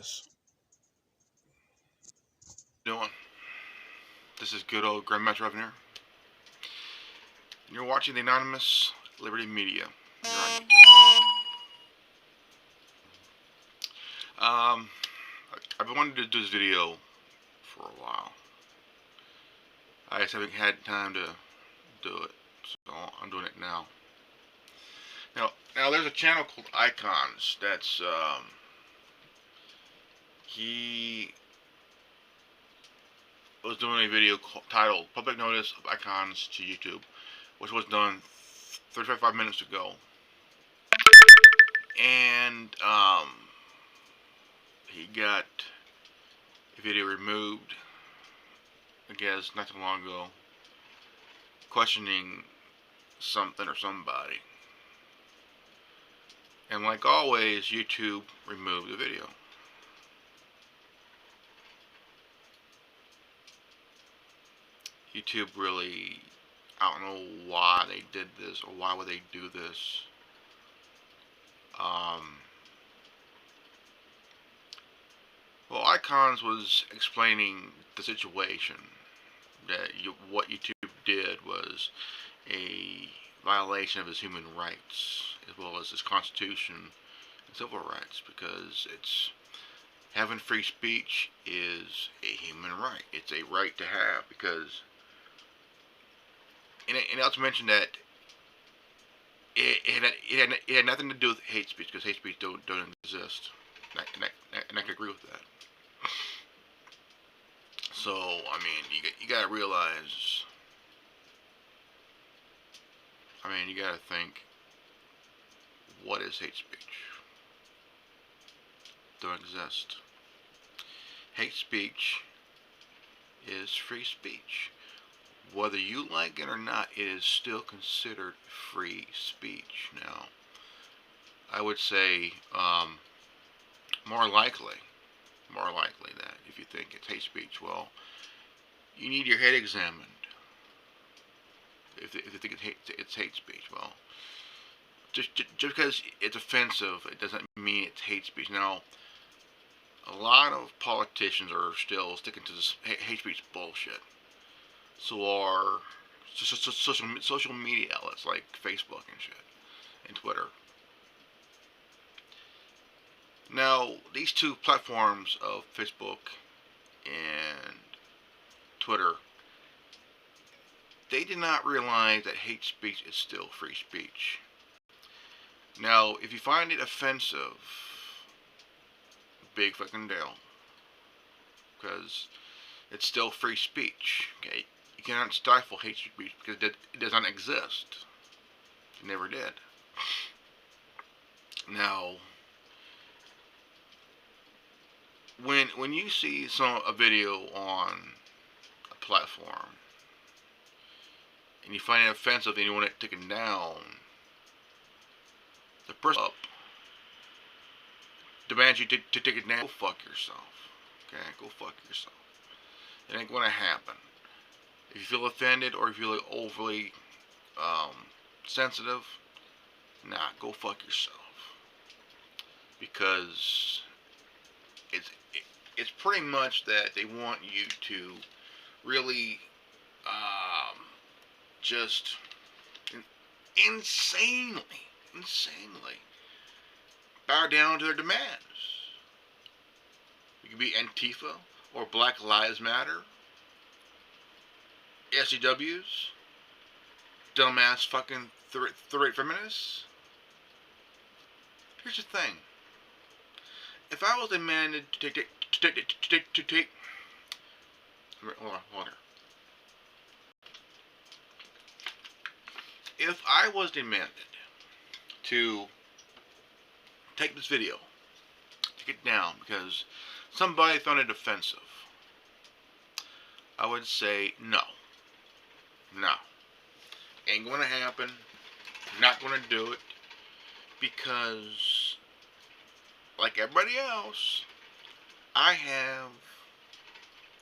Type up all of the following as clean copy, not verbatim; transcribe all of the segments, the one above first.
this. Doing? This is good old Grandmaster Revenue. You're watching the Anonymous Liberty Media. Here on YouTube. I've been wanting to do this video for a while. I just haven't had time to do it, so I'm doing it now. Now there's a channel called Icons. That's he was doing a video titled "Public Notice of Icons to YouTube," which was done 35 minutes ago, and he got a video removed, I guess, not too long ago, questioning something or somebody. And like always, YouTube removed the video. YouTube really, I don't know why they did this or why would they do this. Well, Icons was explaining the situation, that what YouTube did was a violation of his human rights as well as his constitution and civil rights, because it's having free speech is a human right. It's a right to have, because and also mentioned that it had nothing to do with hate speech, because hate speech don't exist, and I can agree with that. So I mean, you gotta realize. I mean, you gotta think, what is hate speech? Don't exist. Hate speech is free speech. Whether you like it or not, it is still considered free speech. Now, I would say more likely that if you think it's hate speech, well, you need your head examined. If you think it's hate speech, well, just because it's offensive, it doesn't mean it's hate speech. Now, a lot of politicians are still sticking to this hate speech bullshit. So are social media outlets like Facebook and shit, and Twitter. Now, these two platforms of Facebook and Twitter, they did not realize that hate speech is still free speech. Now, if you find it offensive, big fucking deal, because it's still free speech. Okay, you cannot stifle hate speech because it does not exist. It never did. Now, when you see a video on a platform and you find it offensive and you want it taken down, the person up demands you to take it down. Go fuck yourself. Okay, go fuck yourself. It ain't gonna happen. If you feel offended or if you feel overly sensitive, nah, go fuck yourself. Because it's pretty much that they want you to really just insanely bow down to their demands. You could be Antifa or Black Lives Matter, SCWs, dumbass fucking third-rate feminists. Here's the thing. If I was demanded to take hold on. If I was demanded to take this video, take it down because somebody found it offensive, I would say no. Ain't gonna happen. Not gonna do it, because like everybody else, I have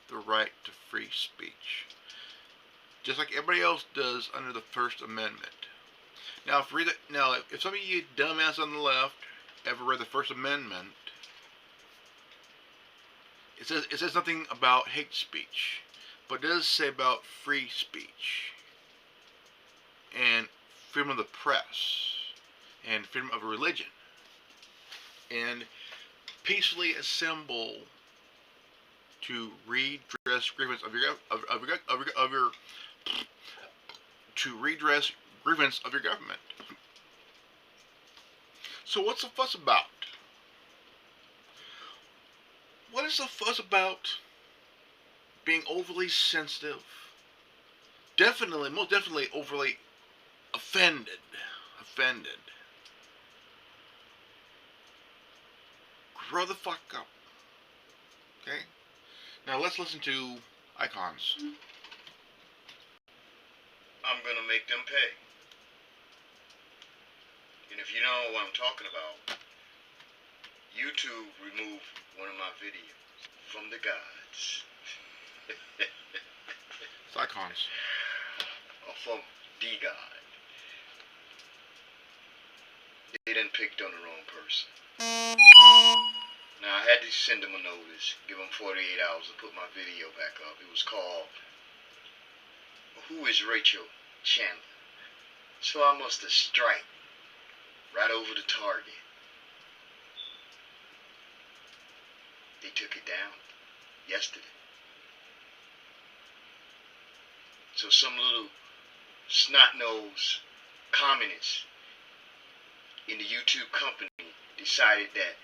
the right to free speech, just like everybody else does under the First Amendment. Now, if some of you dumbass on the left ever read the First Amendment, it says nothing about hate speech, but it does say about free speech and freedom of the press and freedom of religion and peacefully assemble to redress grievance of your to redress grievance of your government. So what's the fuss about? What is the fuss about being overly sensitive? Definitely, most definitely overly offended. Offended. Grow the fuck up. Okay? Now let's listen to Icons. I'm gonna make them pay. And if you know what I'm talking about, YouTube removed one of my videos from the gods. It's Icons. Or from the God. They done picked on the wrong person. Now I had to send them a notice, give them 48 hours to put my video back up. It was called Who is Rachel Chandler? So I must have striked right over the target. They took it down yesterday. So some little snot-nosed communists in the YouTube company decided that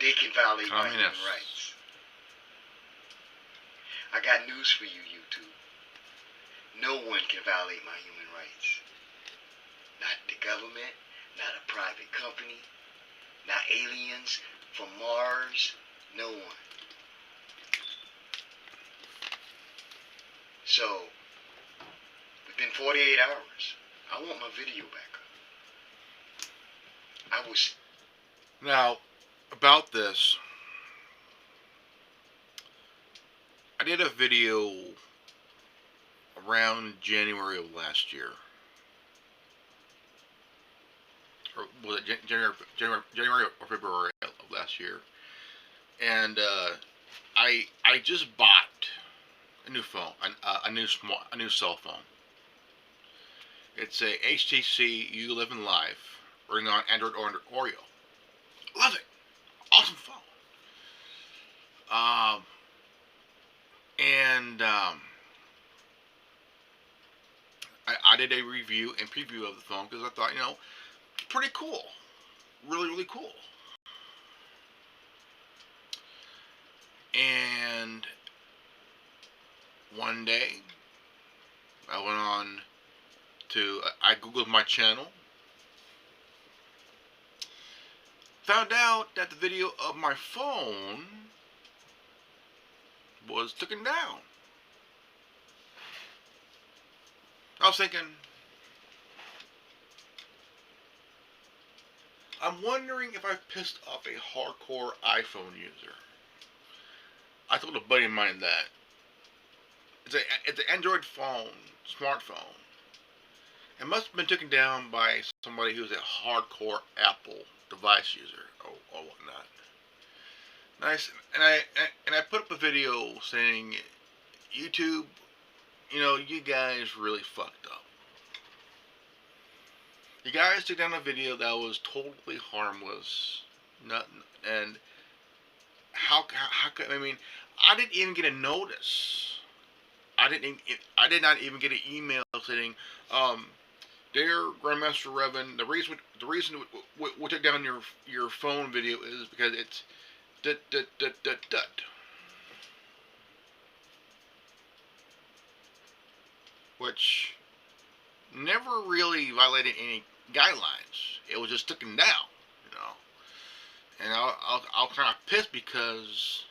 they can violate my human rights. I got news for you, YouTube. No one can violate my human rights. Not the government, not a private company, not aliens from Mars, no one. So, within 48 hours, I want my video back up. I was... Now, about this, I did a video around January of last year. Or was it January or February of last year? And I just bought a new phone, a new cell phone. It's a HTC U11 Live running on Android Oreo. Love it, awesome phone. I did a review and preview of the phone because I thought, pretty cool, really cool. And one day, I went on to, I googled my channel, found out that the video of my phone was taken down. I was thinking, I'm wondering if I've pissed off a hardcore iPhone user. I told a buddy of mine that it's an Android phone, smartphone. It must have been taken down by somebody who's a hardcore Apple device user or whatnot. And I put up a video saying, YouTube, you guys really fucked up. You guys took down a video that was totally harmless, and how could, I didn't even get a notice. I did not even get an email saying, dear Grandmaster Revan, the reason we took down your phone video is because it's which never really violated any guidelines. It was just taken down, And I'll kind of pissed because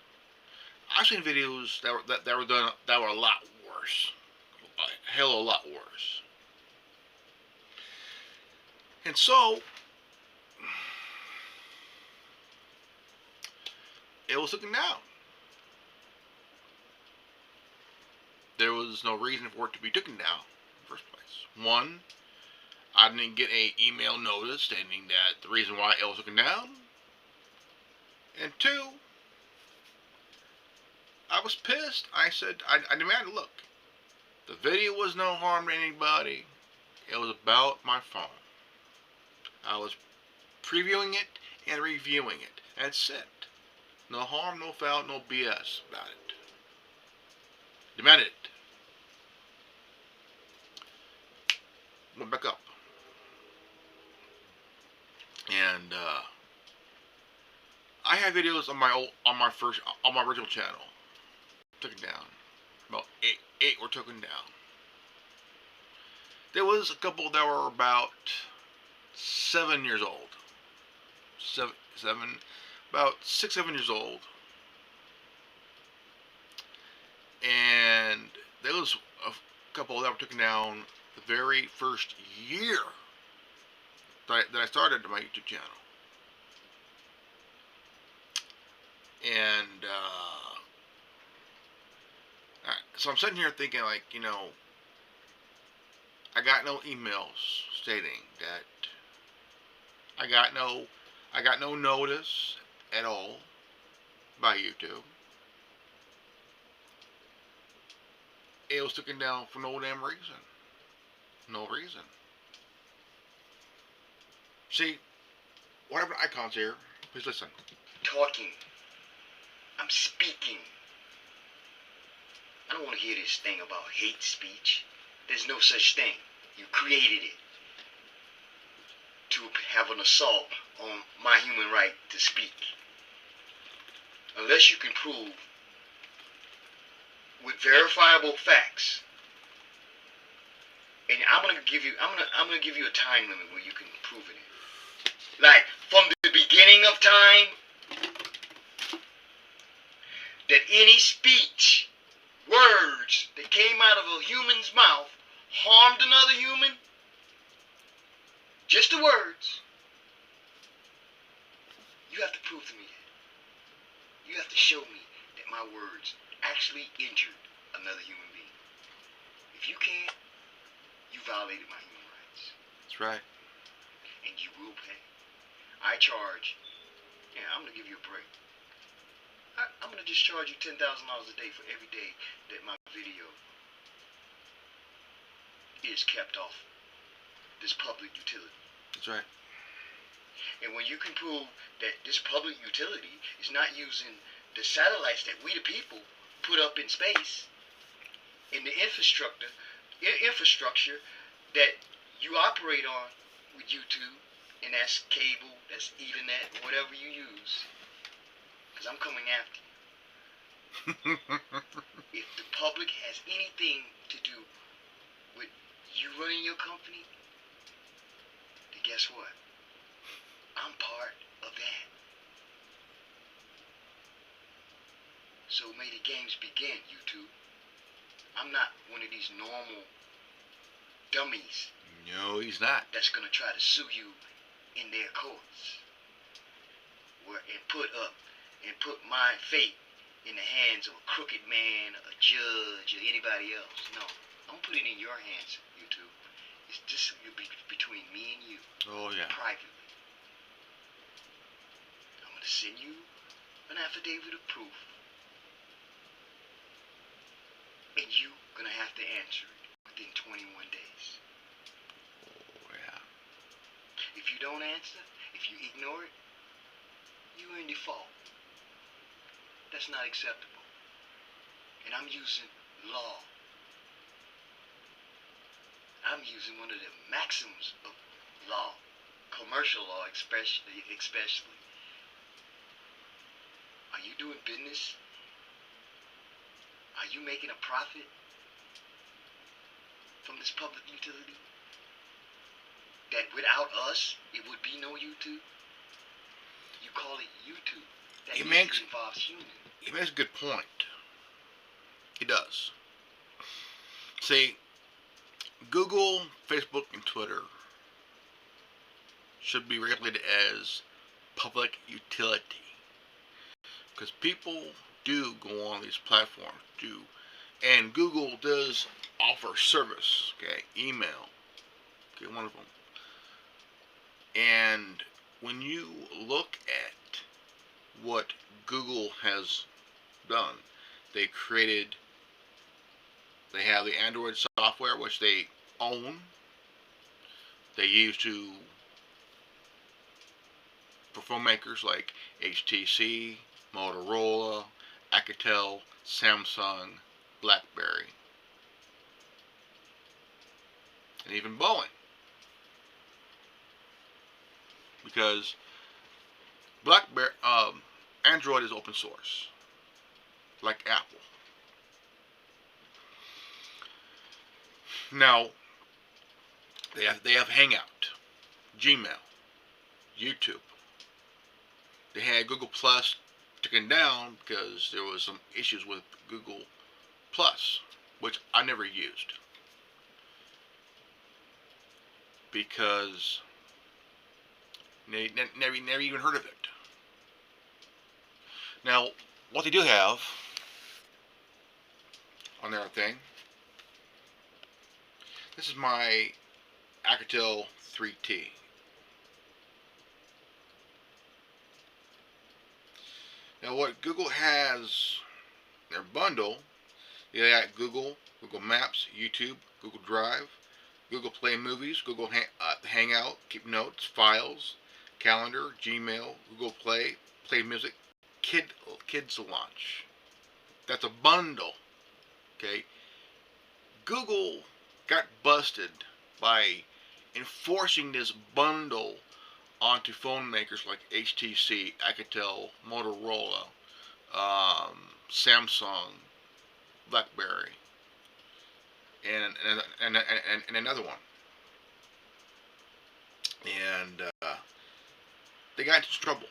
I've seen videos that were done that were a lot worse, a hell of a lot worse. And so it was taken down. There was no reason for it to be taken down in the first place. One, I didn't get an email notice stating that the reason why it was taken down. And two, I was pissed. I said, I demanded, look, the video was no harm to anybody. It was about my phone. I was previewing it and reviewing it. That's it. No harm, no foul, no BS about it. Demanded it. Went back up. And I had videos on my original channel. Took it down. About eight were taken down. There was a couple that were about 7 years old. About 6, 7 years old. And there was a couple that were taken down the very first year that I started my YouTube channel. And so I'm sitting here thinking, like, you know, I got no emails stating that I got no notice at all by YouTube. It was taken down for no damn reason. No reason. See, what happened to icons here? Please listen. Talking. I'm speaking. I don't want to hear this thing about hate speech. There's no such thing. You created it to have an assault on my human right to speak. Unless you can prove with verifiable facts. And I'm gonna give you a time limit where you can prove it. Like from the beginning of time, that any speech, words that came out of a human's mouth harmed another human, just the words, you have to prove to me that. You have to show me that my words actually injured another human being. If you can't, you violated my human rights. That's right. And you will pay. I charge, I'm going to give you a break. I'm going to just charge you $10,000 a day for every day that my video is kept off this public utility. That's right. And when you can prove that this public utility is not using the satellites that we the people put up in space, in the infrastructure that you operate on with YouTube, and that's cable, that's Ethernet, whatever you use, because I'm coming after you. If the public has anything to do with you running your company, then guess what? I'm part of that. So may the games begin, YouTube. I'm not one of these normal dummies. No, he's not. That's gonna try to sue you in their courts. And put my fate in the hands of a crooked man, a judge, or anybody else. No, I'm gonna put it in your hands, YouTube. It's just between me and you. Oh yeah. Privately. I'm gonna send you an affidavit of proof. And you gonna have to answer it within 21 days. Oh yeah. If you don't answer, if you ignore it, you're in default. That's not acceptable. And I'm using law. I'm using one of the maxims of law, commercial law especially. Are you doing business? Are you making a profit from this public utility? That without us, it would be no YouTube? You call it YouTube. That involves human. He makes a good point. He does. See, Google, Facebook, and Twitter should be regulated as public utility. Because people do go on these platforms, and Google does offer service, okay, email, okay, one of them. And when you look at what Google has done, They created, they have the Android software which they own. They use to, for phone makers like HTC, Motorola, Alcatel, Samsung, BlackBerry, and even Boeing. Because BlackBerry, Android is open source, like Apple. Now, they have Hangout, Gmail, YouTube. They had Google Plus taken down because there was some issues with Google Plus, which I never used because never even heard of it. Now, what they do have on their thing, this is my Alcatel 3T. Now, what Google has in their bundle, they got Google, Google Maps, YouTube, Google Drive, Google Play Movies, Google Hangout, Keep Notes, Files, Calendar, Gmail, Google Play, Play Music, Kids Launch. That's a bundle. Okay. Google got busted by enforcing this bundle onto phone makers like HTC, Alcatel, Motorola, Samsung, BlackBerry, and another one. And they got into trouble.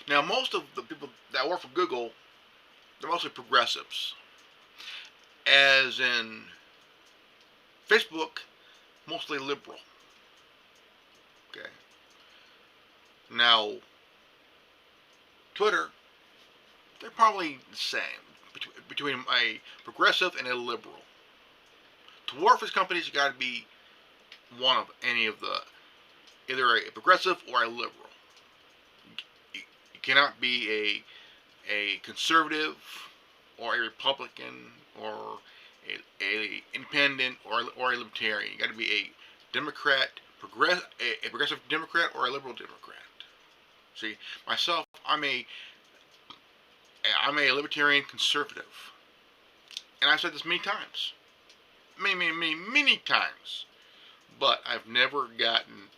Now, most of the people that work for Google, they're mostly progressives. As in Facebook, mostly liberal. Okay. Now, Twitter, they're probably the same between a progressive and a liberal. To work for these companies, you got to be one of any of the, either a progressive or a liberal. You cannot be a conservative or a Republican or a independent or a libertarian. You got to be a Democrat, a progressive Democrat or a liberal Democrat. See, myself, I'm a libertarian conservative, and I've said this many times, many times, but I've never gotten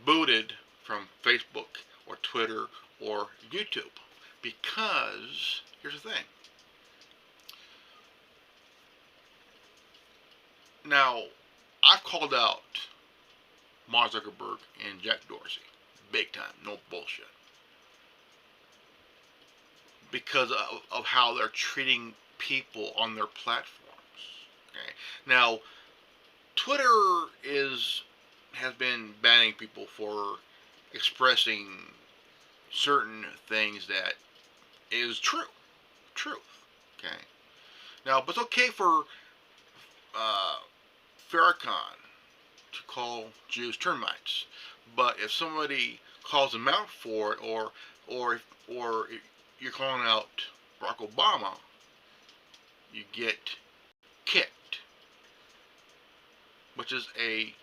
booted from Facebook or Twitter or YouTube because here's the thing. Now, I've called out Mark Zuckerberg and Jack Dorsey, big time, no bullshit, because of how they're treating people on their platforms. Okay, now Twitter has been banning people for expressing certain things that is truth. Okay, now, but it's okay for Farrakhan to call Jews termites, but if somebody calls them out for it, or if you're calling out Barack Obama, you get kicked, which is a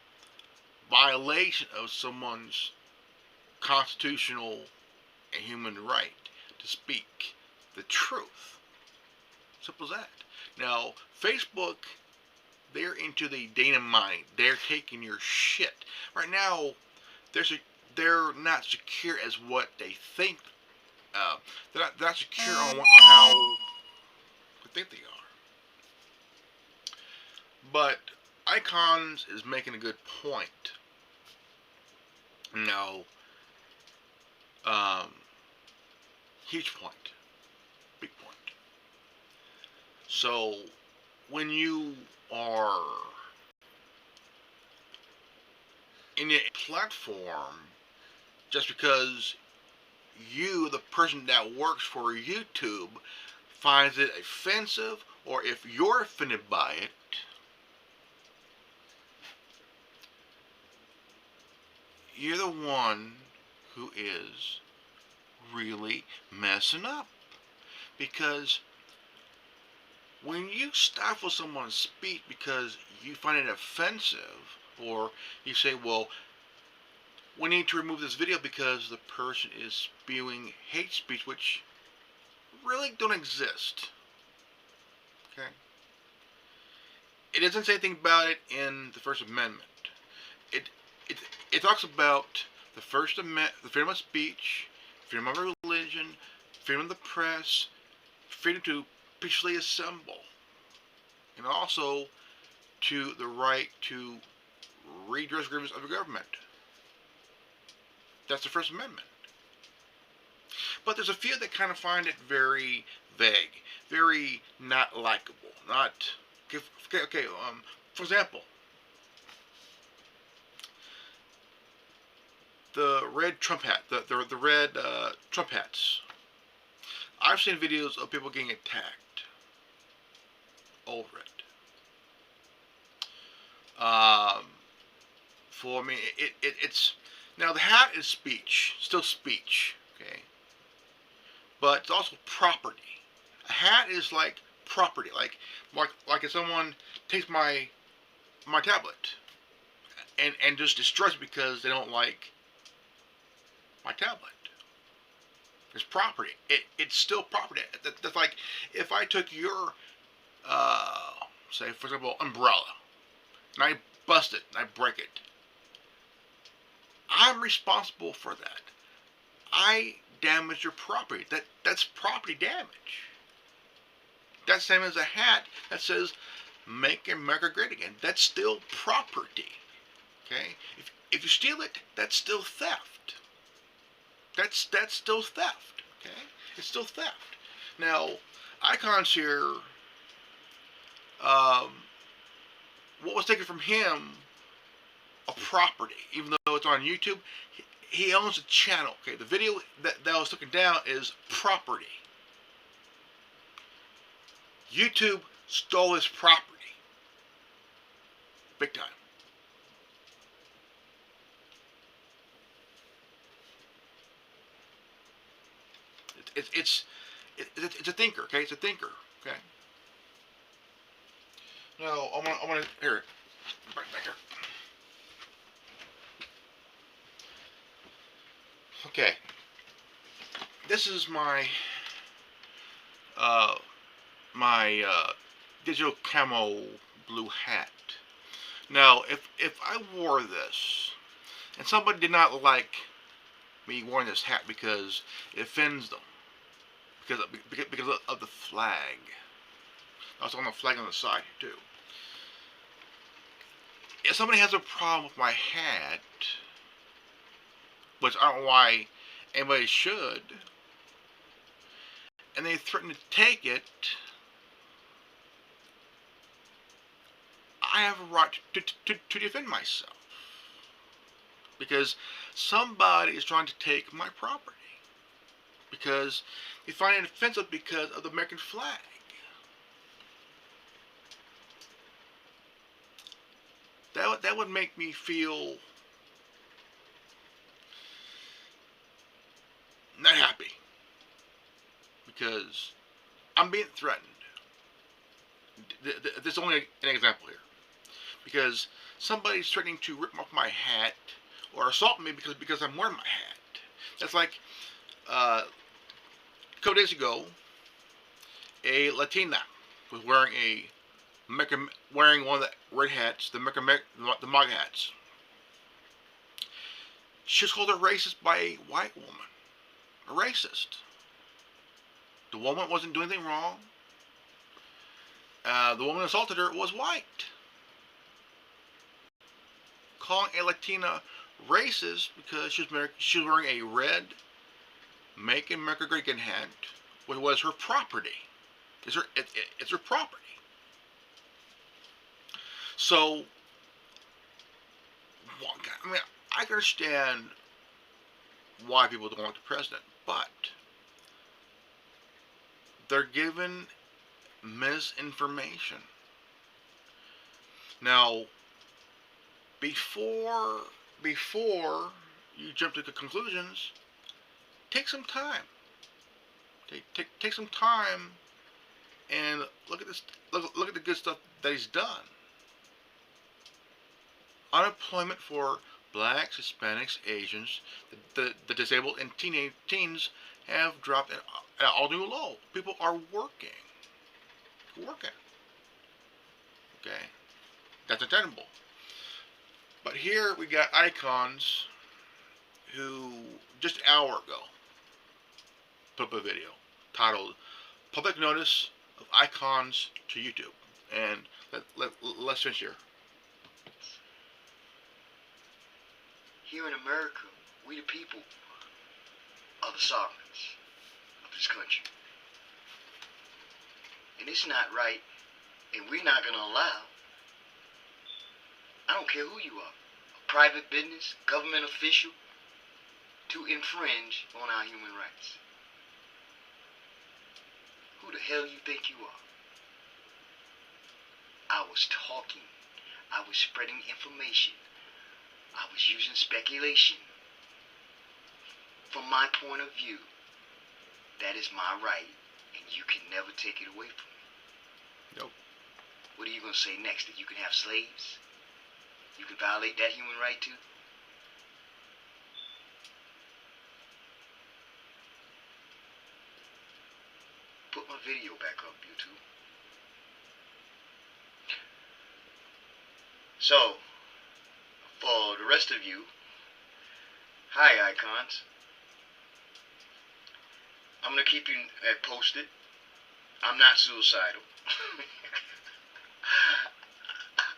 violation of someone's constitutional and human right to speak the truth. Simple as that. Now, Facebook, they're into the data mining. They're taking your shit. Right now, they're not secure as what they think. They're not secure on how they think they are. But Icons is making a good point. Now, huge point. Big point. So, when you are in a platform, just because you, the person that works for YouTube, finds it offensive, or if you're offended by it, you're the one who is really messing up. Because when you stifle someone's speech because you find it offensive, or you say, well, we need to remove this video because the person is spewing hate speech, which really don't exist. Okay? It doesn't say anything about it in the First Amendment. It it it talks about the First Amendment, the freedom of speech, freedom of religion, freedom of the press, freedom to peacefully assemble, and also to the right to redress grievances of the government. That's the First Amendment. But there's a few that kind of find it very vague, very not likable. Not okay. For example, the red Trump hat, the red Trump hats. I've seen videos of people getting attacked over it. For me, it's now the hat is speech, still speech, okay, but it's also property. A hat is like property, like if someone takes my tablet and just destroys it because they don't like my tablet. It's property. It's still property. That's like if I took your, say for example, umbrella, and I bust it and I break it. I'm responsible for that. I damaged your property. That's property damage. That's the same as a hat that says "Make America Great Again." That's still property. Okay? If you steal it, that's still theft. That's still theft. Okay? It's still theft. Now, Icons here, what was taken from him, a property, even though it's on YouTube, he owns a channel. Okay, the video that was taken down is property. YouTube stole his property. Big time. It's a thinker, okay? It's a thinker, okay? Now I'm gonna here, right back here. Okay, this is my digital camo blue hat. Now, if I wore this and somebody did not like me wearing this hat because it offends them, because of the flag. Also on the flag on the side too. If somebody has a problem with my hat, which I don't know why anybody should, and they threaten to take it, I have a right to defend myself. Because somebody is trying to take my property. Because they find it offensive because of the American flag. That would make me feel not happy. Because I'm being threatened. There's only an example here. Because somebody's threatening to rip off my hat or assault me because I'm wearing my hat. That's like a couple days ago, a Latina was wearing one of the red hats, the MAGA hats. She was called a racist by a white woman. A racist. The woman wasn't doing anything wrong. The woman who assaulted her was white. Calling a Latina racist because she was wearing a red Make America Great Again hat, which was her property. It's her property. So, I mean, I can understand why people don't like the president, but they're given misinformation. Now, before you jump to conclusions, take some time. Take some time and look at this. Look at the good stuff that he's done. Unemployment for blacks, Hispanics, Asians, the disabled, and teens have dropped at an all-new low. People are working. Okay, that's attainable. But here we got icons who just an hour ago put up a video titled "Public Notice of Icons to YouTube," and let's finish here. Here in America, we the people are the sovereigns of this country. And it's not right, and we're not going to allow, I don't care who you are, a private business, government official, to infringe on our human rights. Who the hell you think you are? I was talking. I was spreading information. I was using speculation. From my point of view, that is my right, and you can never take it away from me. Nope. What are you going to say next? That you can have slaves? You can violate that human right too? Put my video back up, YouTube. So, for the rest of you, hi icons. I'm going to keep you posted. I'm not suicidal.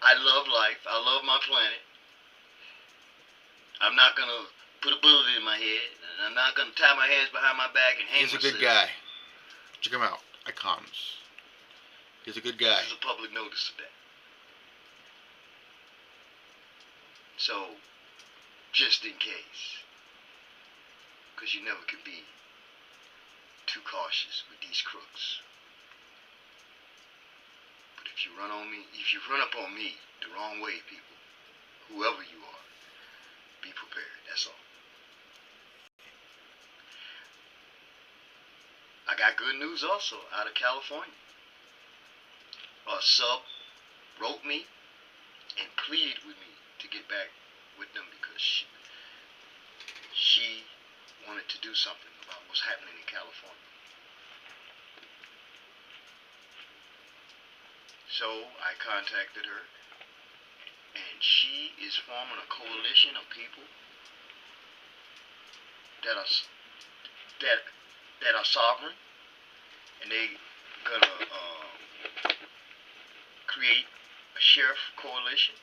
I love life. I love my planet. I'm not going to put a bullet in my head. And I'm not going to tie my hands behind my back and hang myself. He's a good guy. Check him out. Icons. He's a good guy. This is a public notice of that. So, just in case. Because you never can be too cautious with these crooks. But if you run up on me the wrong way, people, whoever you are, be prepared. That's all. I got good news also out of California. A sub wrote me and pleaded with me to get back with them because she wanted to do something about what's happening in California. So I contacted her, and she is forming a coalition of people that are sovereign, and they gonna create a sheriff coalition.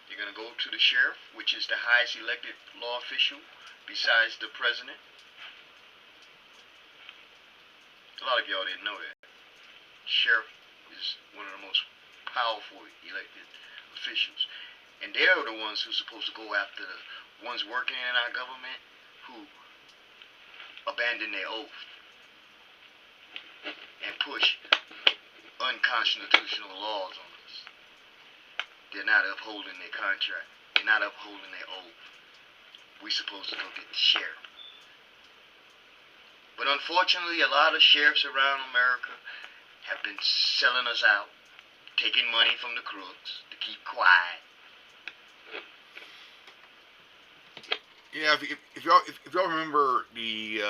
They're gonna go to the sheriff, which is the highest elected law official besides the president. A lot of y'all didn't know that. Sheriff is one of the most powerful elected officials, and they're the ones who's supposed to go after the ones working in our government who abandon their oath and push unconstitutional laws on us. They're not upholding their contract. They're not upholding their oath. We're supposed to go get the sheriff. But unfortunately, a lot of sheriffs around America have been selling us out, taking money from the crooks to keep quiet. Yeah, if y'all remember the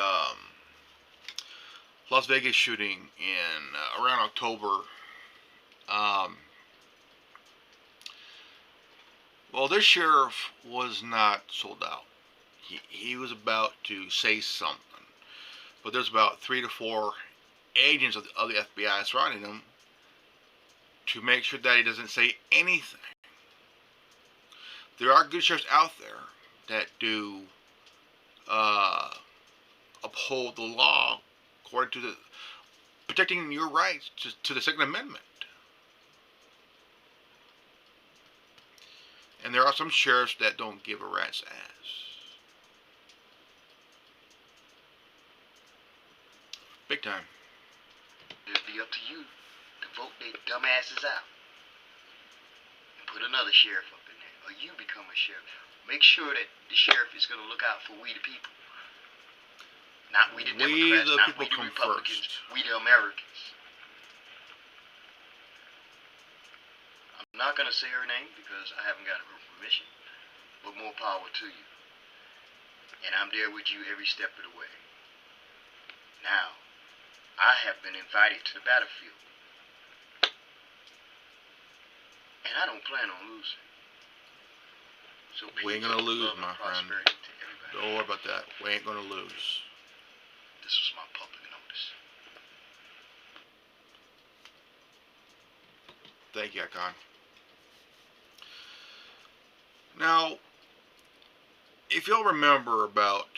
Las Vegas shooting in around October, well, this sheriff was not sold out. He was about to say something, but there's about 3 to 4 agents of the FBI surrounding him to make sure that he doesn't say anything. There are good sheriffs out there that do uphold the law according to the protecting your rights to the Second Amendment. And there are some sheriffs that don't give a rat's ass. Big time. It'll be up to you to vote their dumbasses out and put another sheriff up in there, or you become a sheriff. Make sure that the sheriff is going to look out for we the people, Not we the Democrats, the not people we the come Republicans, first. we the Americans. I'm not going to say her name because I haven't got her permission, but more power to you. And I'm there with you every step of the way. Now, I have been invited to the battlefield. And I don't plan on losing. So We ain't peace, gonna lose, love, my and friend. prosperity to everybody. Don't worry about that. We ain't gonna lose. This was my public notice. Thank you, Icon. Now, if you'll remember about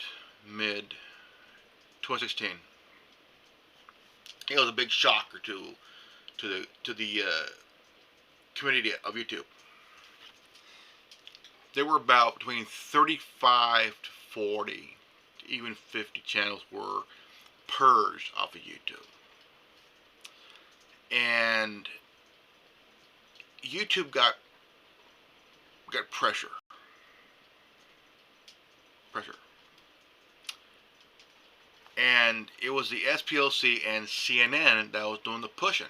mid 2016, it was a big shocker to the community of YouTube. There were about between 35 to 40, even 50 channels were purged off of YouTube. And YouTube got pressure. And it was the SPLC and CNN that was doing the pushing.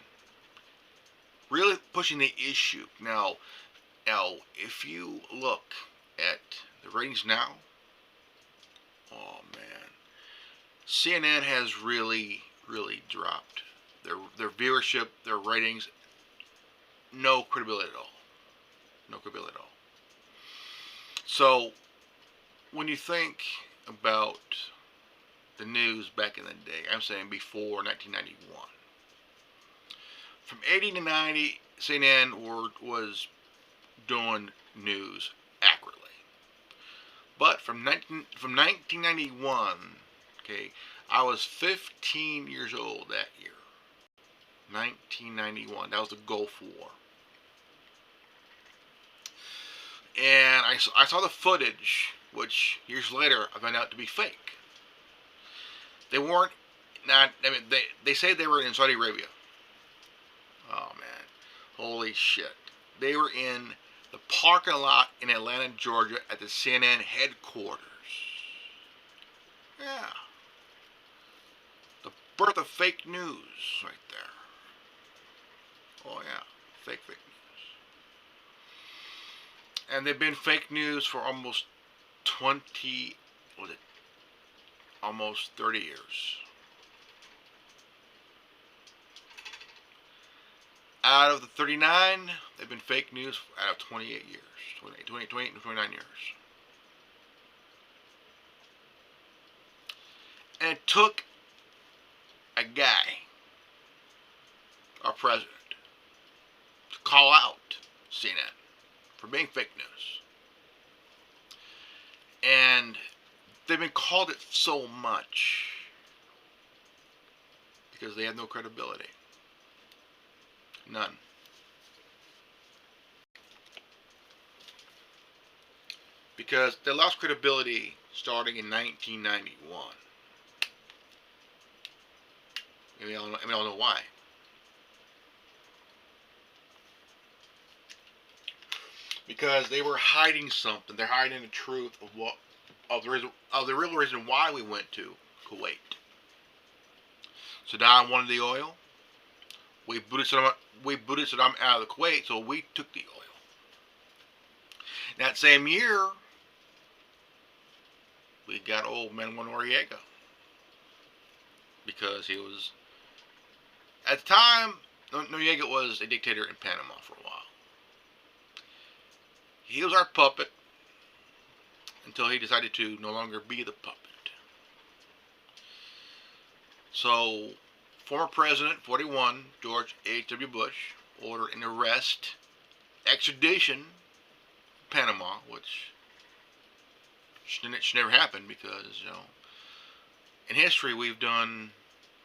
Really pushing the issue. Now, if you look at the ratings now, oh man, CNN has really dropped their viewership, their ratings. No credibility at all. No credibility at all. So, when you think about the news back in the day, I'm saying before 1991, from 80 to 90, CNN was doing news accurately. But from 1991, okay, I was 15 years old that year. 1991. That was the Gulf War. And I saw the footage, which years later I found out to be fake. They weren't not. I mean, they say they were in Saudi Arabia. Oh man, holy shit! They were in the parking lot in Atlanta, Georgia, at the CNN headquarters. Yeah, the birth of fake news, right there. Oh yeah, fake news. And they've been fake news for almost 30 years. Out of the 39, they've been fake news out of 28 years. 28 and 29 years. And it took a guy, our president, to call out CNN for being fake news. And they've been called it so much because they have no credibility. None. Because they lost credibility starting in 1991. And we all know why. Because they were hiding something. They're hiding the truth of the real reason why we went to Kuwait. Saddam wanted the oil. We booted Saddam out of the Kuwait, so we took the oil. That same year, we got old Manuel Noriega. Because he was, at the time, Noriega was a dictator in Panama for a while. He was our puppet until he decided to no longer be the puppet. So, former President 41, George H.W. Bush, ordered an arrest, extradition, Panama, which should never happen because, in history we've done,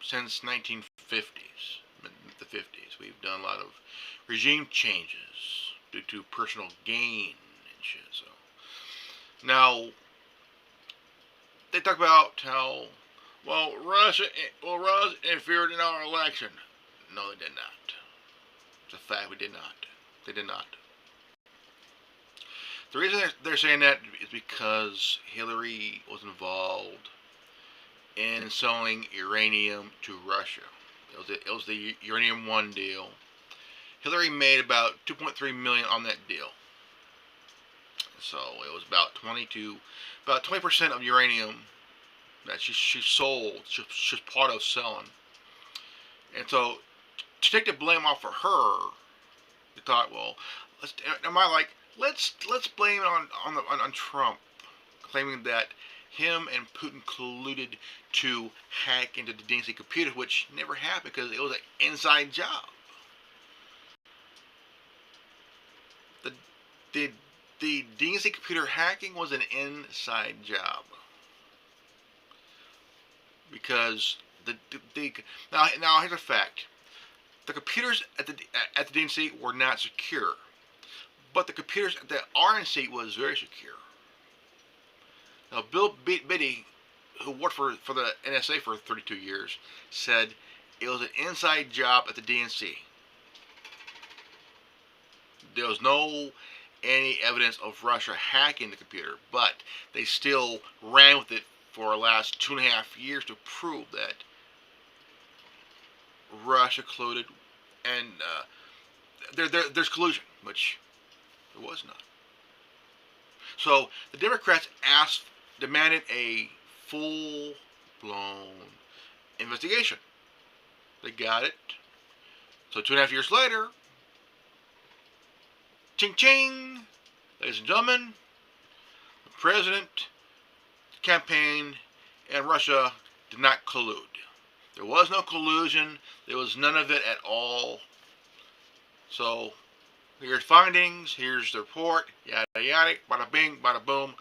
since 1950s, the 50s, we've done a lot of regime changes due to personal gain and shit, so. Now, they talk about how, Russia interfered in our election. No, they did not. It's a fact, we did not. They did not. The reason they're saying that is because Hillary was involved in selling uranium to Russia. It was the Uranium One deal. Hillary made about 2.3 million on that deal. So it was about 20% of uranium that she sold. She's part of selling. And so to take the blame off of her, they thought, well, let's blame it on Trump, claiming that him and Putin colluded to hack into the DNC computer, which never happened because it was an inside job. The DNC computer hacking was an inside job because now here's a fact: the computers at the DNC were not secure, but the computers at the RNC was very secure. Now, Bill Biddy, who worked for the NSA for 32 years, said it was an inside job at the DNC. There was no any evidence of Russia hacking the computer, but they still ran with it for the last 2.5 years to prove that Russia colluded, and there's collusion, which there was not. So the Democrats demanded a full-blown investigation. They got it. So 2.5 years later, ching ching, ladies and gentlemen, the president, the campaign, and Russia did not collude. There was no collusion. There was none of it at all. So here's findings. Here's the report. Yada yada. Bada bing. Bada boom.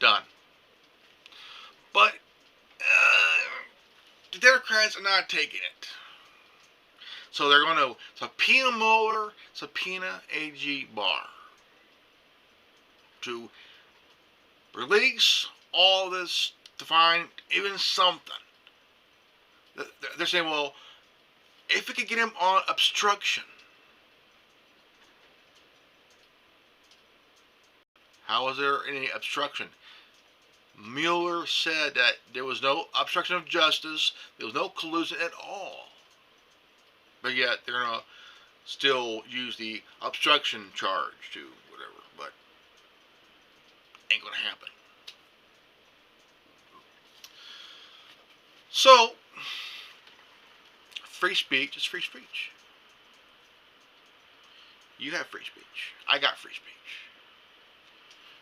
Done. But the Democrats are not taking it. So they're going to subpoena Mueller, subpoena AG Barr to release all this, to find even something. They're saying, well, if we could get him on obstruction, how was there any obstruction? Mueller said that there was no obstruction of justice, there was no collusion at all. But yet they're going to still use the obstruction charge to whatever, but ain't going to happen. So, free speech is free speech. You have free speech. I got free speech.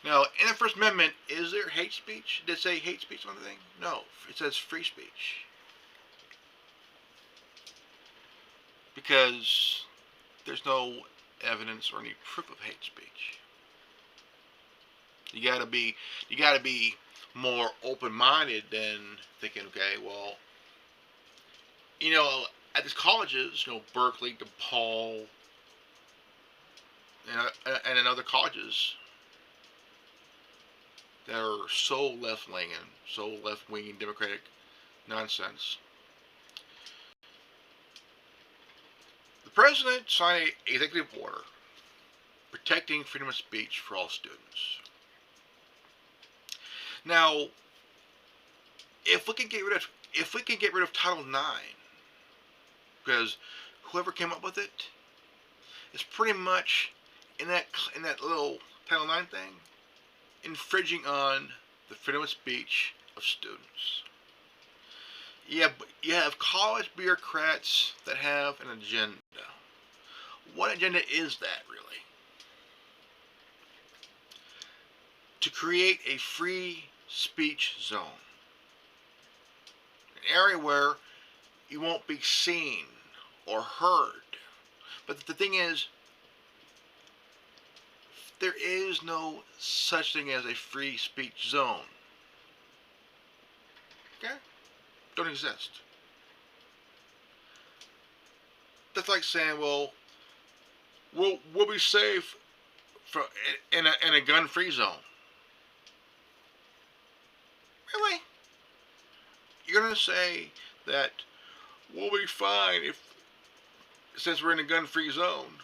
Now, in the First Amendment, is there hate speech? Did it say hate speech on the thing? No, it says free speech. Because there's no evidence or any proof of hate speech. You gotta be more open-minded than thinking, okay, well, at these colleges, Berkeley, DePaul, and in other colleges that are so left-wing and so left-wing democratic nonsense. The president signed an executive order protecting freedom of speech for all students. Now, if we can get rid of Title IX, because whoever came up with it is pretty much in that little Title IX thing, infringing on the freedom of speech of students. You have college bureaucrats that have an agenda. What agenda is that, really? To create a free speech zone. An area where you won't be seen or heard. But the thing is, there is no such thing as a free speech zone. Okay? Don't exist. That's like saying, well, we'll be safe in a gun-free zone. Really? You're gonna say that we'll be fine since we're in a gun-free zone?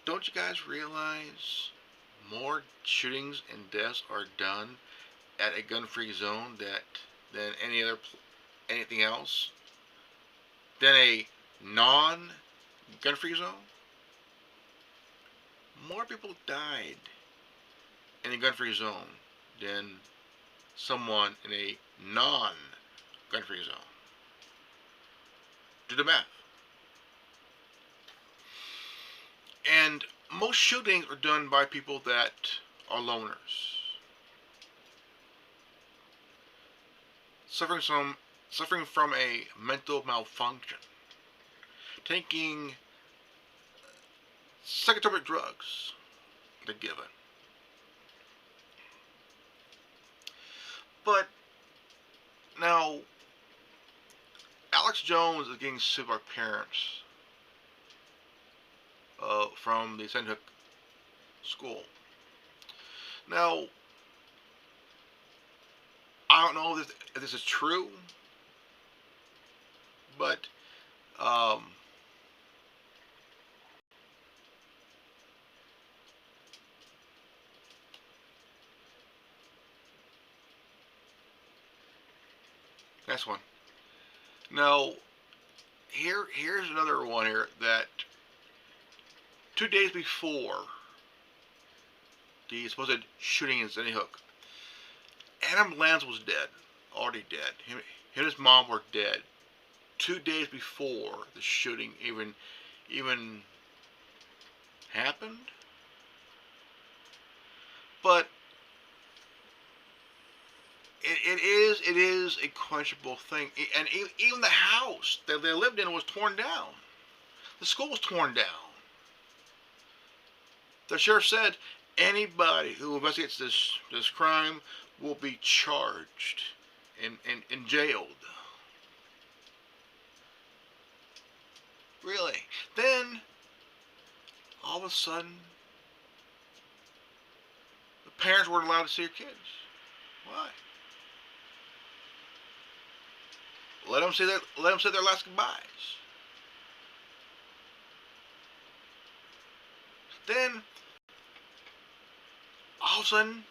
Don't you guys realize more shootings and deaths are done at a gun-free zone than anything else than a non-gun-free zone. More people died in a gun-free zone than someone in a non-gun-free zone. Do the math. And most shootings are done by people that are loners, suffering from a mental malfunction, taking psychotropic drugs they're given. But now, Alex Jones is getting sued by parents from the Sandy Hook school. Now, I don't know if this is true, but next one. Now, here's another one here that 2 days before the supposed shooting in Sandy Hook, Adam Lanza was dead, already dead. Him and his mom were dead 2 days before the shooting even happened. But it is a questionable thing, and even the house that they lived in was torn down. The school was torn down. The sheriff said anybody who investigates this crime will be charged and jailed. Really? Then, all of a sudden, the parents weren't allowed to see their kids. Why? Let them say their last goodbyes. Then, all of a sudden,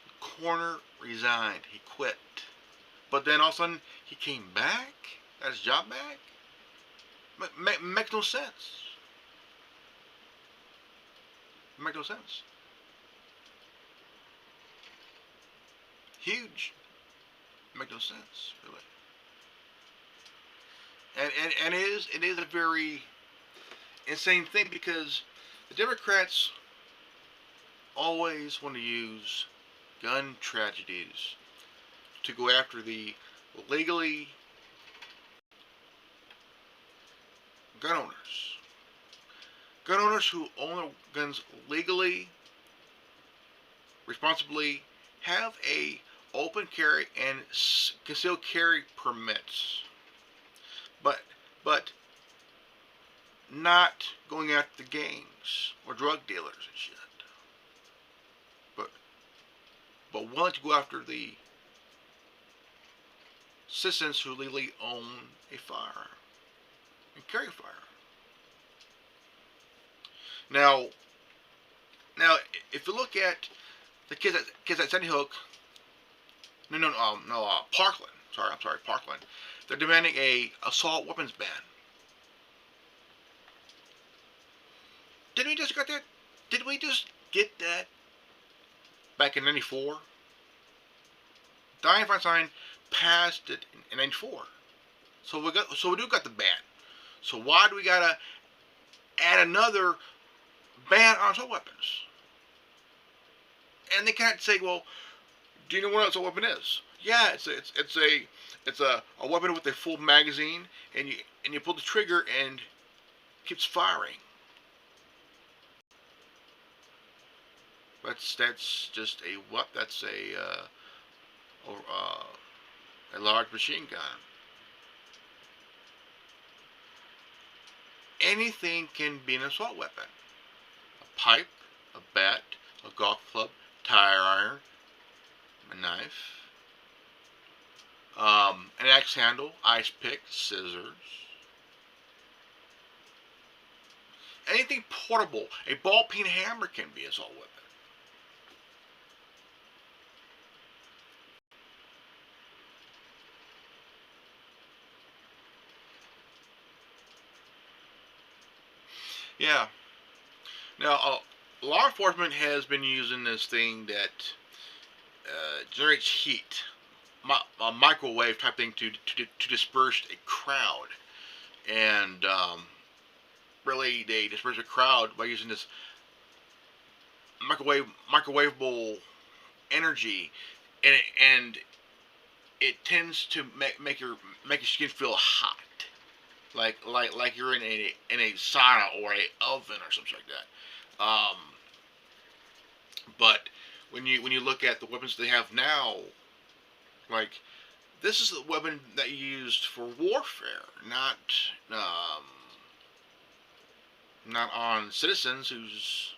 the coroner resigned. He quit. But then all of a sudden, he came back. Got his job back. Makes no sense. Makes no sense. Huge. Makes no sense, really. And it is a very insane thing, because the Democrats always want to use gun tragedies to go after the legally gun owners. Gun owners who own their guns legally, responsibly, have a open carry and concealed carry permits. But not going after the gangs or drug dealers and shit. But willing to go after the citizens who legally own a firearm and carry a firearm. Now, if you look at the kids at Sandy Hook, Parkland. Parkland. They're demanding a assault weapons ban. Didn't we just get that? Did we just get that back in '94? Dianne Feinstein passed it in '94. So we do got the ban. So why do we gotta add another ban on assault weapons? And they can't say, well, do you know what an assault weapon is? Yeah, it's a weapon with a full magazine, and you pull the trigger and it keeps firing. That's just that's a large machine gun. Anything can be an assault weapon. A pipe, a bat, a golf club, tire iron, a knife, an axe handle, ice pick, scissors. Anything portable. A ball peen hammer can be an assault weapon. Yeah. Now, law enforcement has been using this thing that generates heat, a microwave type thing to disperse a crowd, and really they disperse a crowd by using this microwavable energy, and it tends to make your skin feel hot, like you're in a sauna or a oven or something like that. But when you look at the weapons they have now, like this is the weapon that you used for warfare, um, not on citizens who's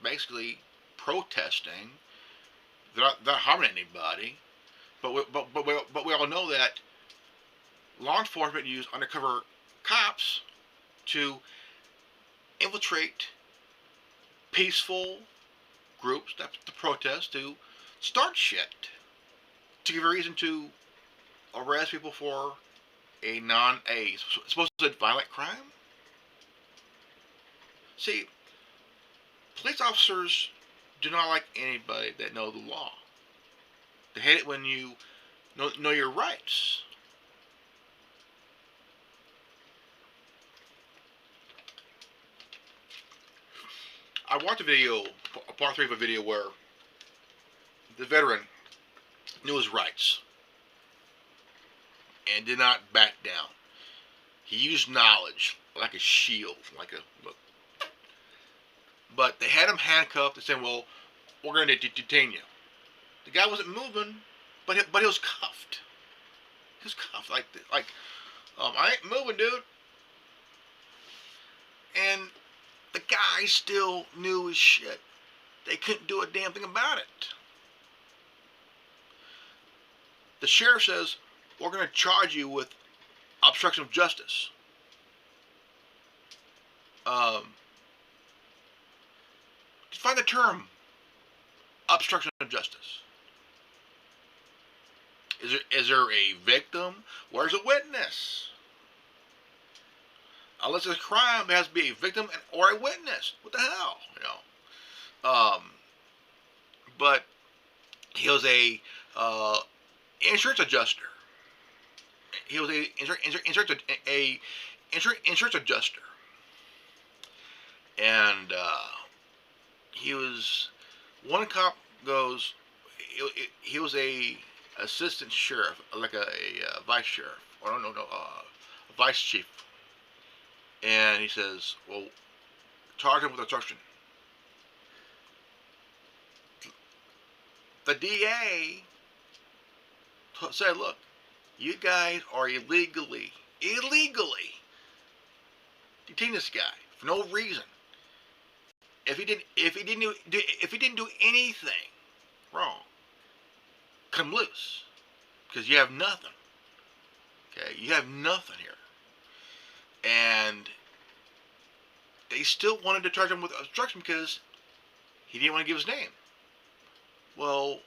basically protesting. They're not harming anybody. But we all know that law enforcement use undercover cops to infiltrate peaceful groups that to protest, to start shit, to give a reason to arrest people for a supposed violent crime. See, police officers do not like anybody that know the law. They hate it when you know your rights. I watched a part three of a video where the veteran knew his rights and did not back down. He used knowledge like a shield, look. But they had him handcuffed and said, "Well, we're going to detain you." The guy wasn't moving, but he was cuffed. He was cuffed I ain't moving, dude. And the guy still knew his shit. They couldn't do a damn thing about it. The sheriff says, "We're going to charge you with obstruction of justice." Define the term obstruction of justice. Is there a victim? Where's a witness? Unless it's a crime, there has to be a victim or a witness. What the hell, But he was a insurance adjuster. He was a insurance adjuster, and he was. One cop goes. He was a assistant sheriff, like a vice sheriff, or no, a vice chief. And he says, "Well, charge him with obstruction." The DA said, "Look, you guys are illegally detain this guy for no reason. If he didn't do anything wrong, cut him loose, because you have nothing. Okay, you have nothing here." And they still wanted to charge him with obstruction because he didn't want to give his name. Well,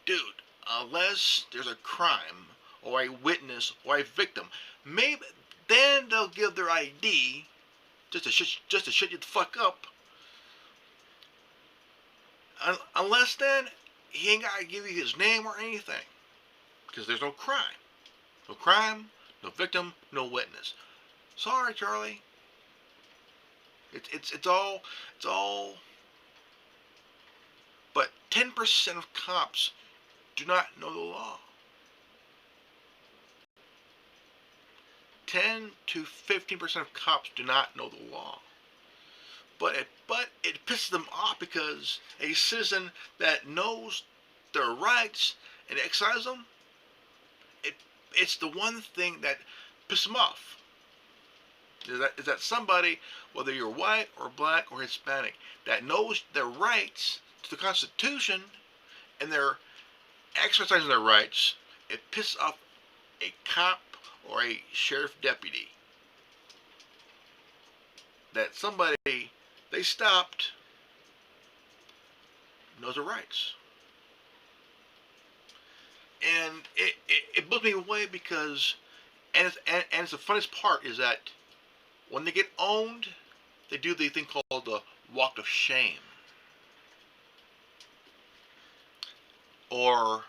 dude, unless there's a crime or a witness or a victim, maybe then they'll give their ID just to shut you the fuck up. Unless then, he ain't got to give you his name or anything, because there's no crime. No crime, no victim, no witness. Sorry, Charlie. It's all. But 10% of cops do not know the law. 10 to 15% of cops do not know the law. But it pisses them off, because a citizen that knows their rights and exercises them, it's the one thing that pisses them off. Is that somebody, whether you're white or black or Hispanic, that knows their rights to the Constitution and they're exercising their rights. It pisses off a cop or a sheriff deputy that somebody they stopped knows their rights. And it blows me away, because and it's the funniest part is that when they get owned, they do the thing called the walk of shame, or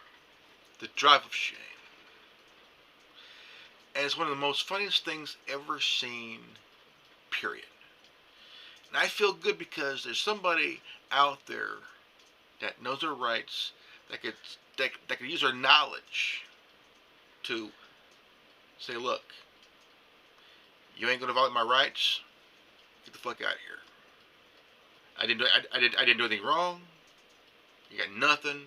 the drive of shame. And it's one of the most funniest things ever seen, period. And I feel good because there's somebody out there that knows their rights, that could use their knowledge to say, look, you ain't gonna violate my rights. Get the fuck out of here. I didn't do anything wrong. You got nothing.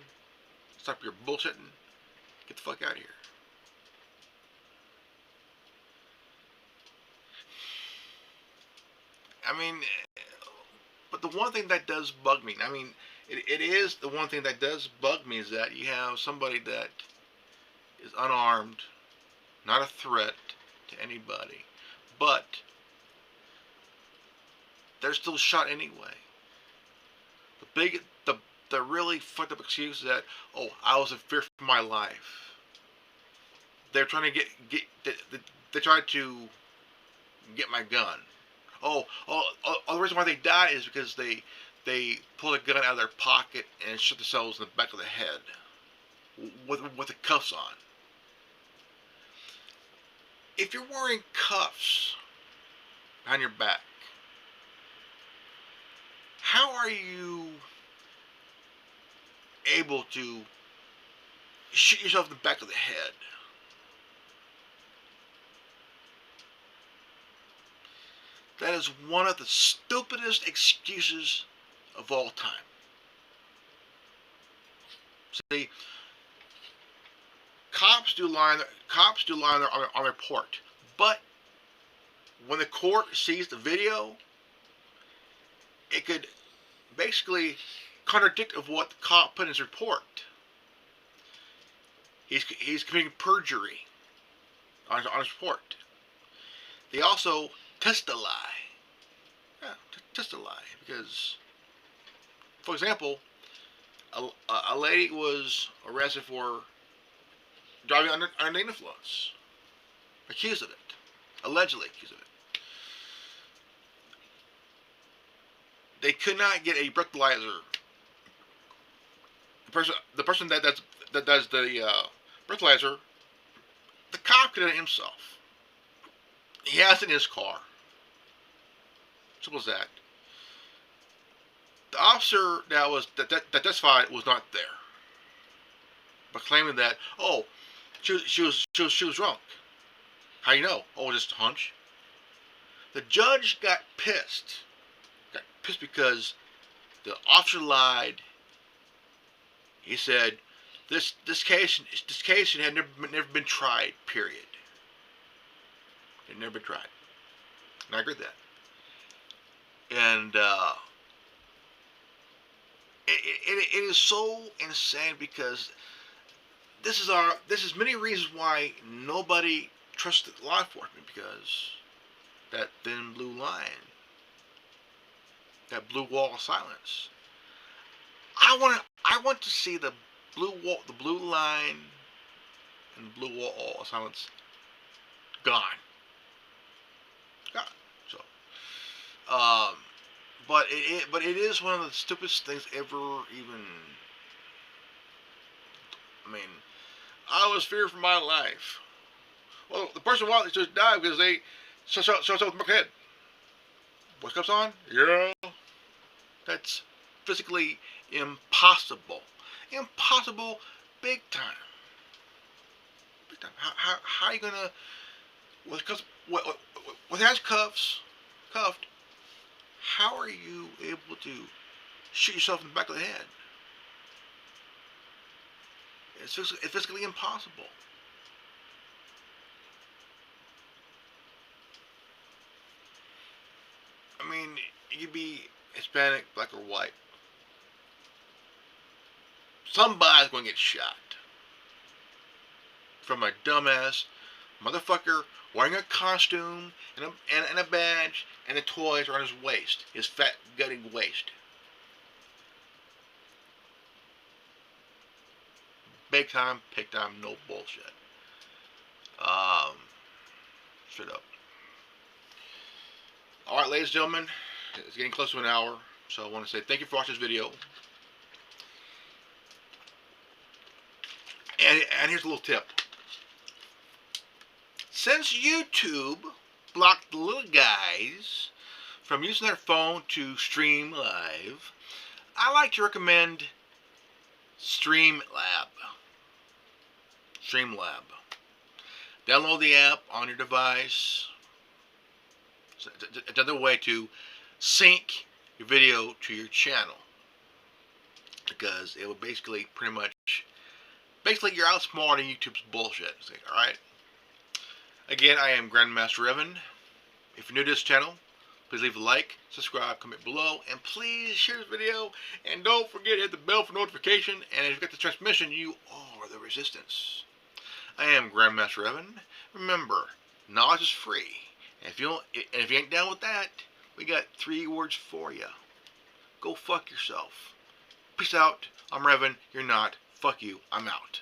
Stop your bullshitting. Get the fuck out of here. I mean, but the one thing that does bug me, I mean, it is the one thing that does bug me is that you have somebody that is unarmed, not a threat to anybody, but they're still shot anyway. The really fucked up excuse is that, oh, I was in fear for my life. They're trying to they tried to get my gun. Oh, the reason why they died is because they pulled a gun out of their pocket and shot themselves in the back of the head with the cuffs on. If you're wearing cuffs behind your back, how are you able to shoot yourself in the back of the head? That is one of the stupidest excuses of all time. See, cops do lie on their report, but when the court sees the video, it could basically contradict of what the cop put in his report. He's committing perjury on his report. They also test a lie. Yeah, test a lie. Because, for example, a lady was arrested for driving under the influence. Accused of it. Allegedly accused of it. They could not get a breathalyzer. The person that does the breathalyzer, the cop could have done it himself. He has it in his car. Simple as that. The officer that testified was not there, but claiming that, oh, she was drunk. How you know? Oh, just a hunch. The judge got pissed. Got pissed because the officer lied. He said this case had never been tried. Period. It had never been tried. And I agree with that. And it is so insane because this is many reasons why nobody trusts law enforcement, because that thin blue line, that blue wall of silence. I want to see the blue line and the blue wall of silence gone. So, but it is one of the stupidest things ever. Even, I mean, I was feared for my life. Well, the person wanted to die because they shot with my head. What comes on? Yeah, that's physically impossible. Impossible, big time. Big time. How are you gonna? With hands cuffed, how are you able to shoot yourself in the back of the head? It's physically impossible. I mean, you could be Hispanic, black, or white. Somebody's going to get shot from a dumbass motherfucker wearing a costume and a badge and the toys around his waist, his fat, gutting waist. Big time, pick time, no bullshit. Straight up. Alright, ladies and gentlemen, It's getting close to an hour, so I want to say thank you for watching this video. And here's a little tip. Since YouTube blocked the little guys from using their phone to stream live, I like to recommend Streamlab. Streamlab. Download the app on your device. It's another way to sync your video to your channel, because it will basically you're outsmarting YouTube's bullshit. Alright? Again, I am Grandmaster Evan. If you're new to this channel, please leave a like, subscribe, comment below, and please share this video. And don't forget to hit the bell for notification. And if you get the transmission, you are the resistance. I am Grandmaster Evan. Remember, knowledge is free. And if you ain't down with that, we got 3 words for you. Go fuck yourself. Peace out. I'm Revan. You're not. Fuck you. I'm out.